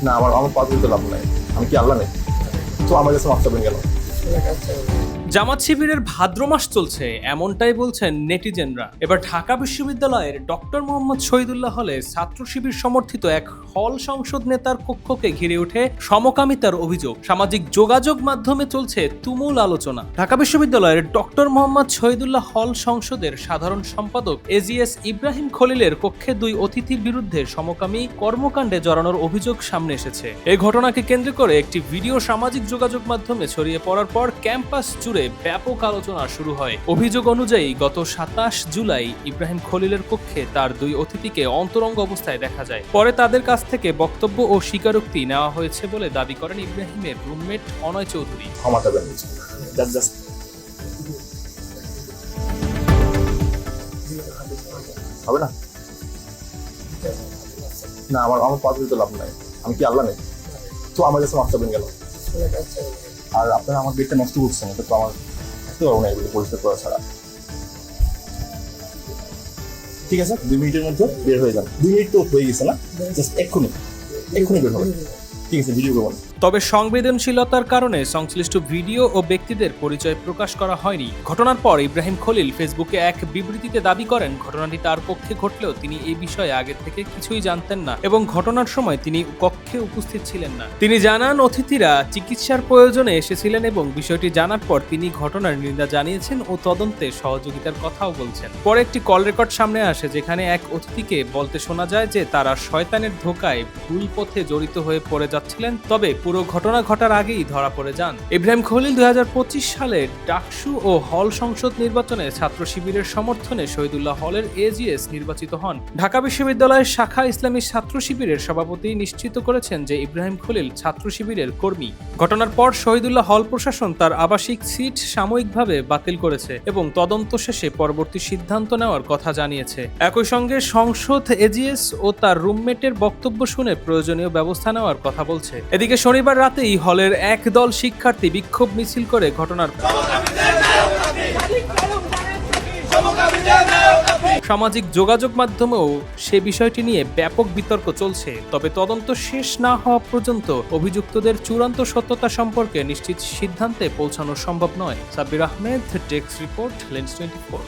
না, আমার আমার পাঁচ বলতে লাভ নাই। আমি কি আল্লাহ নেই? তো আমার কাছে মাফ চাবেন কেন? জামাত শিবিরের ভাদ্র মাস চলছে, এমনটাই বলছেন নেটিজেনরা। এবার ঢাকা বিশ্ববিদ্যালয়ের ডক্টর মোহাম্মদ শহীদুল্লাহ হলে ছাত্র শিবির সমর্থিত এক হল সংসদ নেতার কক্ষকে ঘিরে ওঠে সমকামিতার অভিযোগ। সামাজিক যোগাযোগ মাধ্যমে চলছে তুমুল আলোচনা। ঢাকা বিশ্ববিদ্যালয়ের ডক্টর মোহাম্মদ শহীদুল্লাহ হল সংসদের সাধারণ সম্পাদক এজিএস ইব্রাহিম খলিলের কক্ষে দুই অতিথির বিরুদ্ধে সমকামী কর্মকাণ্ডে জড়ানোর অভিযোগ সামনে এসেছে। এই ঘটনাকে কেন্দ্র করে একটি ভিডিও সামাজিক যোগাযোগ মাধ্যমে ছড়িয়ে পড়ার পর ক্যাম্পাস জুড়ে ব্যাপক আলোচনা শুরু হয়। অভিযোগ অনুযায়ী গত 27 জুলাই ইব্রাহিম খলিলের কক্ষে তার দুই অতিথিকে অন্তরঙ্গ অবস্থায় দেখা যায়। পরে তাদের কাছ থেকে বক্তব্য ও স্বীকারোক্তি নেওয়া হয়েছে বলে দাবি করেন ইব্রাহিমের রুমমেট অনয় চৌধুরী। ক্ষমা চাবেন। জাস্ট হবে না? না, আমার আমার পাঁচ বলতে লাভ নাই। আমি কি আল্লাহ নেই? তো আমার কাছে মাফ চাবেন কেন? আর আপনারা আমার বেডটা নষ্ট করছেন, এটা তো আমার থাকতে পারবো না এগুলো পরিষ্কার করা ছাড়া। ঠিক আছে, 2 মিনিটের মধ্যে বের হয়ে যান। 2 মিনিট তো হয়ে গেছে না? জাস্ট এক্ষুনি বের হবে। ঠিক আছে, ভিডিও করবেন। তবে সংবেদনশীলতার কারণে সংশ্লিষ্ট ভিডিও ও ব্যক্তিদের পরিচয় প্রকাশ করা হয়নি। ঘটনার পর ইব্রাহিম খলিল ফেসবুকে এক বিবৃতিতে দাবি করেন ঘটনাটি তার কক্ষে ঘটলেও তিনি এই বিষয়ে আগে থেকে কিছুই জানতেন না এবং ঘটনার সময় তিনি কক্ষে উপস্থিত ছিলেন না। তিনি জানান অতিথিরা চিকিৎসার প্রয়োজনে এসেছিলেন এবং বিষয়টি জানার পর তিনি ঘটনার নিন্দা জানিয়েছেন ও তদন্তে সহযোগিতার কথাও বলছেন। পরে একটি কল রেকর্ড সামনে আসে যেখানে এক অতিথিকে বলতে শোনা যায় যে তারা শয়তানের ধোকায় ভুল পথে জড়িত হয়ে পড়ে যাচ্ছিলেন, তবে পুরো ঘটনা ঘটার আগেই ধরা পড়ে যান। ইব্রাহিম খলিল 2025 সালের ডাকসু ও হল সংসদ নির্বাচনে ছাত্র শিবিরের সমর্থনে শহীদুল্লাহ হলের এজিএস নির্বাচিত হন। ঢাকা বিশ্ববিদ্যালয়ের শাখা ইসলামী ছাত্র শিবিরের সভাপতি নিশ্চিত করেছেন যে ইব্রাহিম খলিল ছাত্র শিবিরের কর্মী। ঘটনার পর শহীদুল্লাহ হল প্রশাসন তার আবাসিক সিট সাময়িকভাবে বাতিল করেছে এবং তদন্ত শেষে পরবর্তী সিদ্ধান্ত নেওয়ার কথা জানিয়েছে। একই সঙ্গে সংসদ এজিএস ও তার রুমমেটের বক্তব্য শুনে প্রয়োজনীয় ব্যবস্থা নেওয়ার কথা বলছে। এদিকে শনিবার রাতেই হলের একদল শিক্ষার্থী বিক্ষোভ মিছিল করে ঘটনার সামাজিক যোগাযোগ মাধ্যমেও সে বিষয়টি নিয়ে ব্যাপক বিতর্ক চলছে। তবে তদন্ত শেষ না হওয়া পর্যন্ত অভিযুক্তদের চূড়ান্ত সত্যতা সম্পর্কে নিশ্চিত সিদ্ধান্তে পৌঁছানো সম্ভব নয়। Sabbir Ahmed, desk report, lens 24।